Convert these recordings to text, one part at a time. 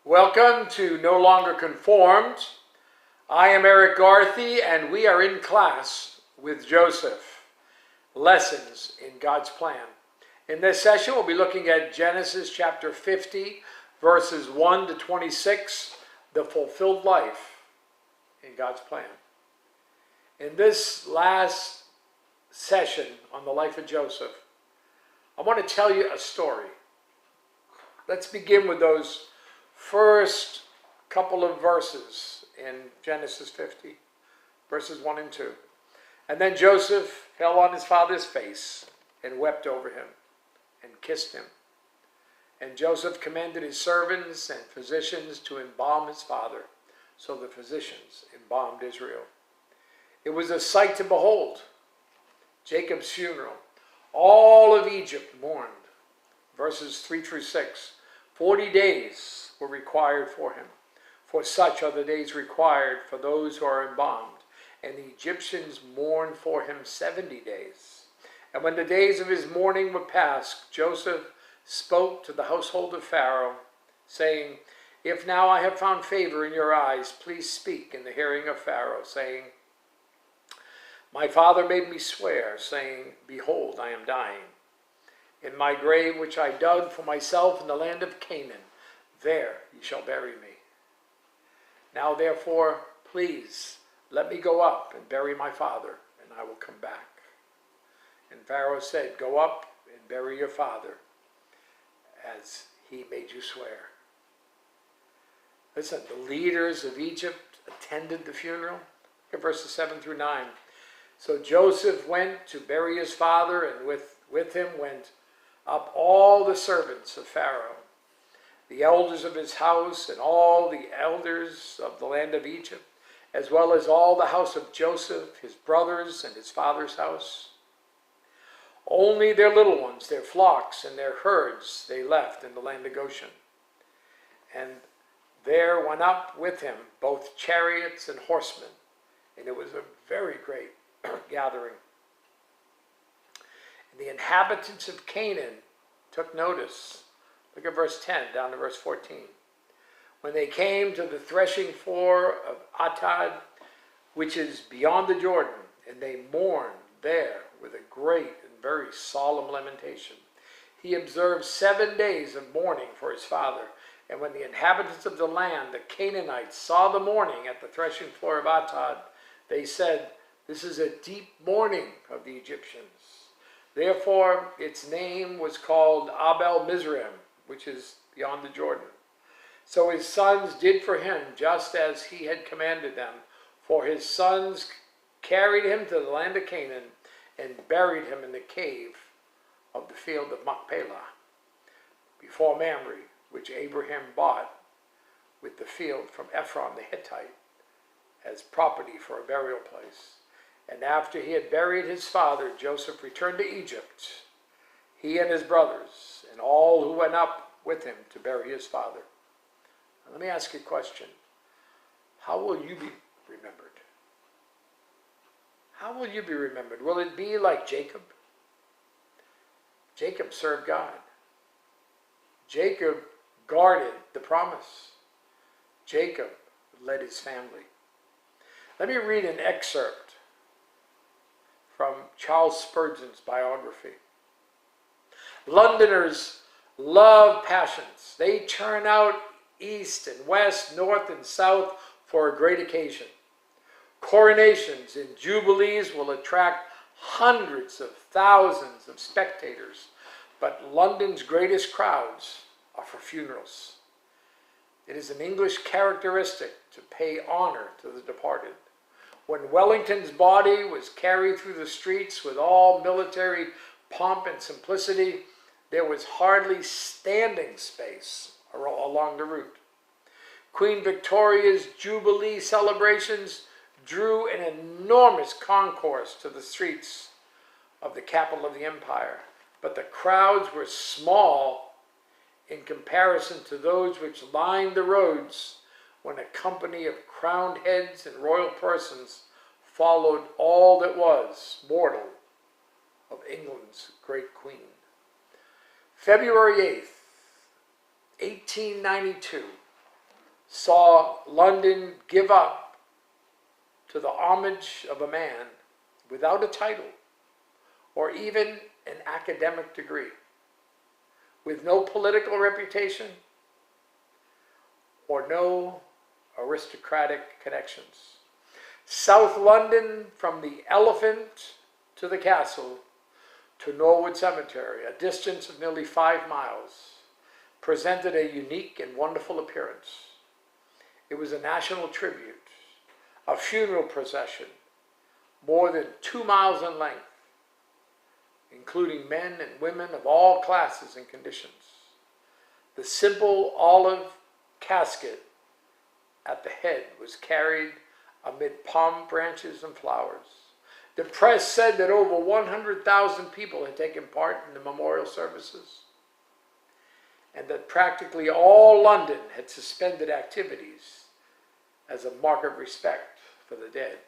Welcome to No Longer Conformed. I am Erik Garthe, and we are in class with Joseph. Lessons in God's Plan. In this session, we'll be looking at Genesis chapter 50, verses 1 to 26, the fulfilled life in God's plan. In this last session on the life of Joseph, I want to tell you a story. Let's begin with those first couple of verses in Genesis 50, verses 1 and 2. And then Joseph fell on his father's face and wept over him and kissed him. And Joseph commanded his servants and physicians to embalm his father. So the physicians embalmed Israel. It was a sight to behold. Jacob's funeral. All of Egypt mourned. Verses 3 through 6. 40 days were required for him, for such are the days required for those who are embalmed. And the Egyptians mourned for him 70 days. And when the days of his mourning were past, Joseph spoke to the household of Pharaoh, saying, "If now I have found favor in your eyes, please speak in the hearing of Pharaoh, saying, my father made me swear, saying, behold, I am dying. In my grave which I dug for myself in the land of Canaan, there you shall bury me. Now therefore, please, let me go up and bury my father, and I will come back." And Pharaoh said, "Go up and bury your father, as he made you swear." Listen, the leaders of Egypt attended the funeral. Look at verses 7 through 9. So Joseph went to bury his father, and with him went up all the servants of Pharaoh, the elders of his house, and all the elders of the land of Egypt, as well as all the house of Joseph, his brothers, and his father's house. Only their little ones, their flocks, and their herds they left in the land of Goshen. And there went up with him both chariots and horsemen, and it was a very great gathering. And the inhabitants of Canaan took notice. Look at verse 10 down to verse 14. When they came to the threshing floor of Atad, which is beyond the Jordan, and they mourned there with a great and very solemn lamentation. He observed 7 days of mourning for his father. And when the inhabitants of the land, the Canaanites, saw the mourning at the threshing floor of Atad, they said, "This is a deep mourning of the Egyptians." Therefore, its name was called Abel Mizraim, which is beyond the Jordan. So his sons did for him just as he had commanded them. For his sons carried him to the land of Canaan and buried him in the cave of the field of Machpelah, before Mamre, which Abraham bought with the field from Ephron the Hittite as property for a burial place. And after he had buried his father, Joseph returned to Egypt, he and his brothers, and all who went up with him to bury his father. Now, let me ask you a question. How will you be remembered? How will you be remembered? Will it be like Jacob? Jacob served God. Jacob guarded the promise. Jacob led his family. Let me read an excerpt from Charles Spurgeon's biography. Londoners love passions. They turn out east and west, north and south for a great occasion. Coronations and jubilees will attract hundreds of thousands of spectators, but London's greatest crowds are for funerals. It is an English characteristic to pay honor to the departed. When Wellington's body was carried through the streets with all military pomp and simplicity, there was hardly standing space along the route. Queen Victoria's Jubilee celebrations drew an enormous concourse to the streets of the capital of the empire, but the crowds were small in comparison to those which lined the roads when a company of crowned heads and royal persons followed all that was mortal of England's great queen. February 8th, 1892, saw London give up to the homage of a man without a title or even an academic degree, with no political reputation or no aristocratic connections. South London, from the Elephant to the Castle to Norwood Cemetery, a distance of nearly 5 miles, presented a unique and wonderful appearance. It was a national tribute, a funeral procession, more than 2 miles in length, including men and women of all classes and conditions. The simple olive casket at the head was carried amid palm branches and flowers. The press said that over 100,000 people had taken part in the memorial services, and that practically all London had suspended activities as a mark of respect for the dead.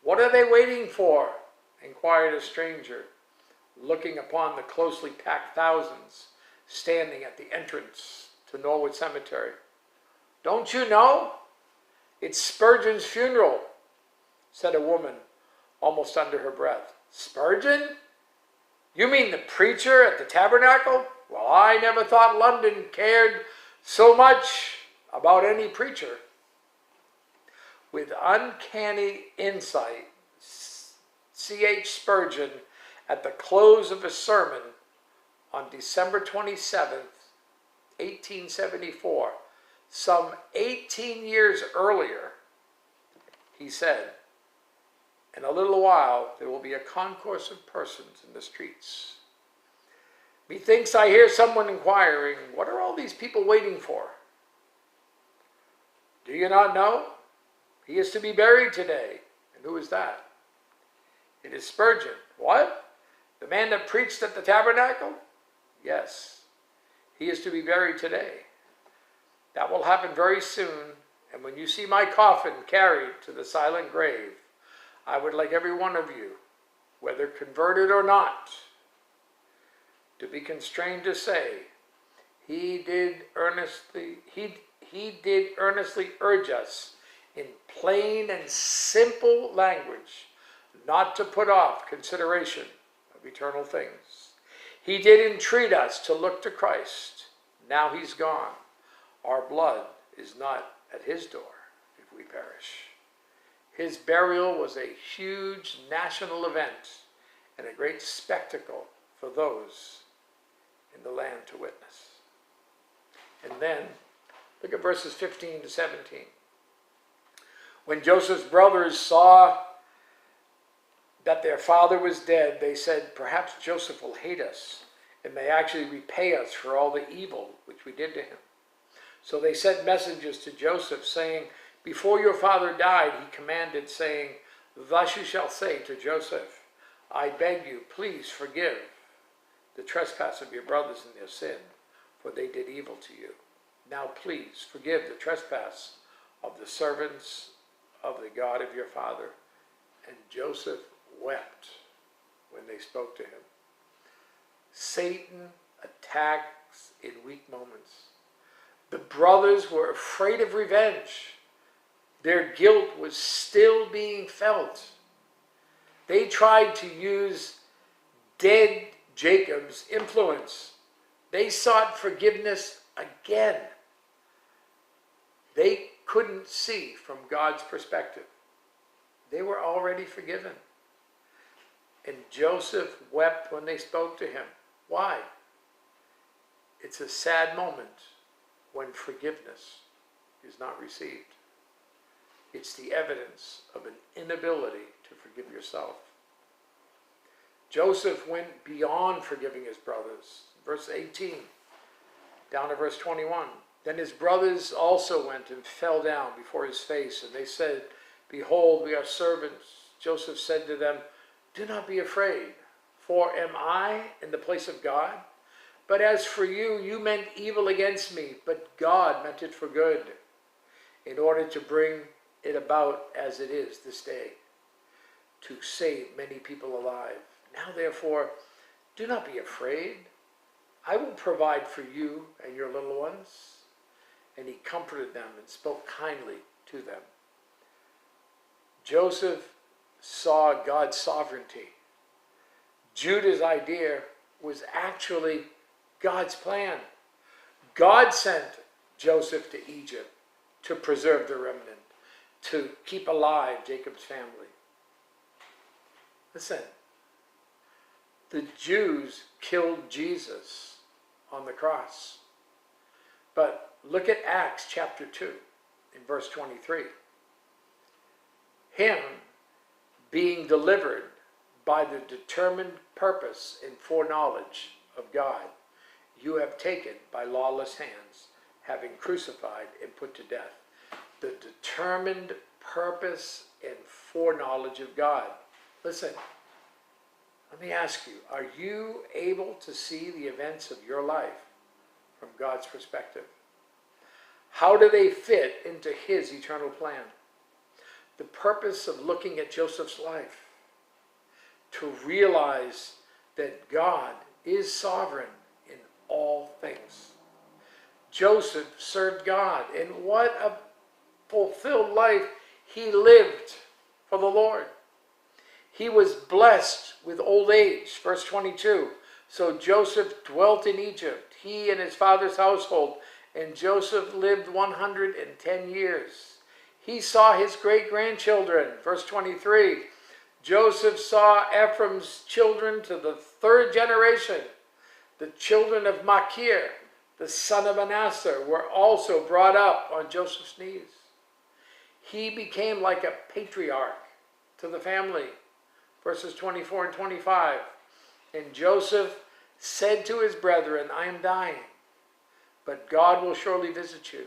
"What are they waiting for?" inquired a stranger, looking upon the closely packed thousands standing at the entrance to Norwood Cemetery. "Don't you know? It's Spurgeon's funeral," said a woman almost under her breath. "Spurgeon? You mean the preacher at the Tabernacle? Well, I never thought London cared so much about any preacher." With uncanny insight, C.H. Spurgeon, at the close of a sermon on December 27th, 1874, some 18 years earlier, he said, "In a little while there will be a concourse of persons in the streets. Methinks I hear someone inquiring, what are all these people waiting for? Do you not know? He is to be buried today." "And who is that?" "It is Spurgeon." "What? The man that preached at the Tabernacle?" "Yes. He is to be buried today. That will happen very soon, and when you see my coffin carried to the silent grave, I would like every one of you, whether converted or not, to be constrained to say, he did earnestly urge us in plain and simple language not to put off consideration of eternal things. He did entreat us to look to Christ. Now he's gone. Our blood is not at his door if we perish. His burial was a huge national event and a great spectacle for those in the land to witness. And then, look at verses 15 to 17. When Joseph's brothers saw that their father was dead, they said, "Perhaps Joseph will hate us and may actually repay us for all the evil which we did to him." So they sent messengers to Joseph, saying, "Before your father died, he commanded, saying, thus you shall say to Joseph, I beg you, please forgive the trespass of your brothers and their sin, for they did evil to you. Now please forgive the trespass of the servants of the God of your father." And Joseph wept when they spoke to him. Satan attacks in weak moments. The brothers were afraid of revenge. Their guilt was still being felt. They tried to use dead Jacob's influence. They sought forgiveness again. They couldn't see from God's perspective. They were already forgiven. And Joseph wept when they spoke to him. Why? It's a sad moment when forgiveness is not received. It's the evidence of an inability to forgive yourself. Joseph went beyond forgiving his brothers. Verse 18, down to verse 21. Then his brothers also went and fell down before his face, and they said, "Behold, we are servants." Joseph said to them, "Do not be afraid, for am I in the place of God? But as for you, you meant evil against me, but God meant it for good, in order to bring it about as it is this day, to save many people alive. Now therefore, do not be afraid. I will provide for you and your little ones." and he comforted them and spoke kindly to them. Joseph saw God's sovereignty. Judah's idea was actually God's plan. God sent Joseph to Egypt to preserve the remnant, to keep alive Jacob's family. Listen, the Jews killed Jesus on the cross. But look at Acts chapter 2 in verse 23. Him being delivered by the determined purpose and foreknowledge of God, you have taken by lawless hands, having crucified and put to death. The determined purpose and foreknowledge of God. Listen, let me ask you, are you able to see the events of your life from God's perspective? How do they fit into his eternal plan? The purpose of looking at Joseph's life, to realize that God is sovereign in all things. Joseph served God, and what a fulfilled life he lived for the Lord. He was blessed with old age, verse 22. So Joseph dwelt in Egypt, he and his father's household, and Joseph lived 110 years. He saw his great-grandchildren, verse 23. Joseph saw Ephraim's children to the third generation. The children of Machir, the son of Manasseh, were also brought up on Joseph's knees. He became like a patriarch to the family, verses 24 and 25. And Joseph said to his brethren, I am dying, but God will surely visit you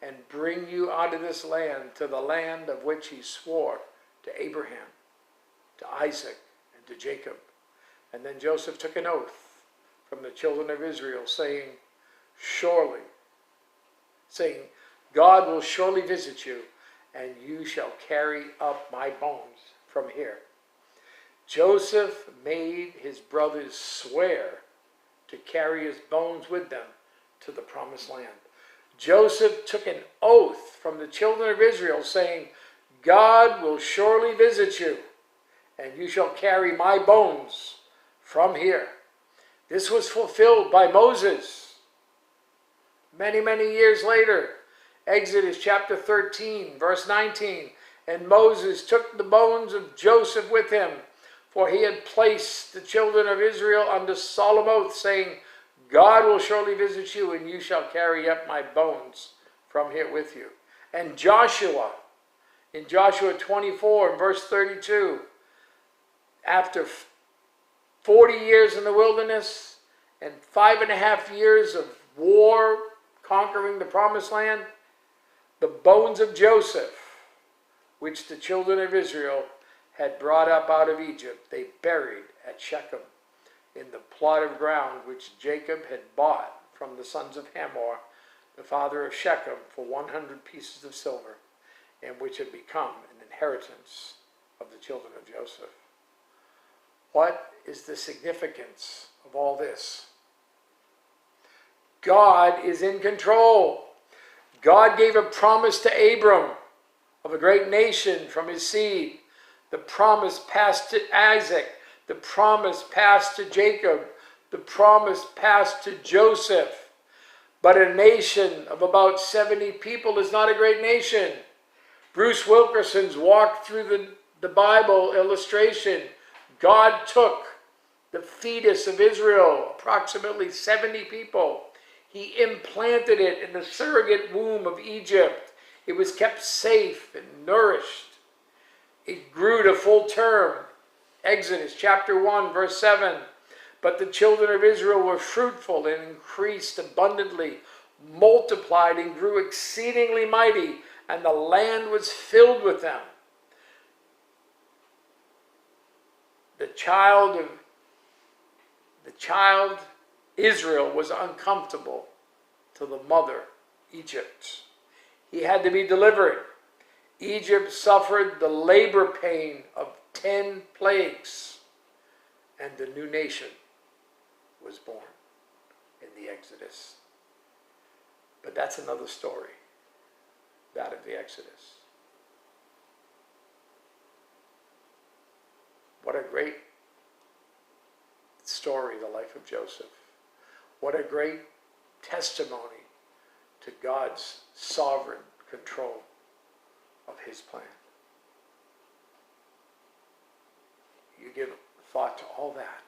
and bring you out of this land to the land of which he swore to Abraham, to Isaac, and to Jacob. And then Joseph took an oath from the children of Israel, saying, God will surely visit you, and you shall carry up my bones from here. Joseph made his brothers swear to carry his bones with them to the promised land. Joseph took an oath from the children of Israel, saying, God will surely visit you, and you shall carry my bones from here. This was fulfilled by Moses many, many years later. Exodus chapter 13, verse 19. And Moses took the bones of Joseph with him, for he had placed the children of Israel under solemn oath, saying, God will surely visit you, and you shall carry up my bones from here with you. And Joshua, in Joshua 24, verse 32, after 40 years in the wilderness and 5.5 years of war conquering the promised land, the bones of Joseph, which the children of Israel had brought up out of Egypt, they buried at Shechem in the plot of ground which Jacob had bought from the sons of Hamor, the father of Shechem, for 100 pieces of silver, and which had become an inheritance of the children of Joseph. What is the significance of all this? God is in control. God gave a promise to Abram of a great nation from his seed. The promise passed to Isaac. The promise passed to Jacob. The promise passed to Joseph. But a nation of about 70 people is not a great nation. Bruce Wilkerson's walk through the Bible illustration. God took the fetus of Israel, approximately 70 people. He implanted it in the surrogate womb of Egypt. It was kept safe and nourished. It grew to full term. Exodus chapter 1, verse 7. But the children of Israel were fruitful and increased abundantly, multiplied and grew exceedingly mighty, and the land was filled with them. The child Israel was uncomfortable to the mother, Egypt. He had to be delivered. Egypt suffered the labor pain of 10 plagues, and the new nation was born in the Exodus. But that's another story, that of the Exodus. What a great story, the life of Joseph. What a great testimony to God's sovereign control of his plan. You give thought to all that.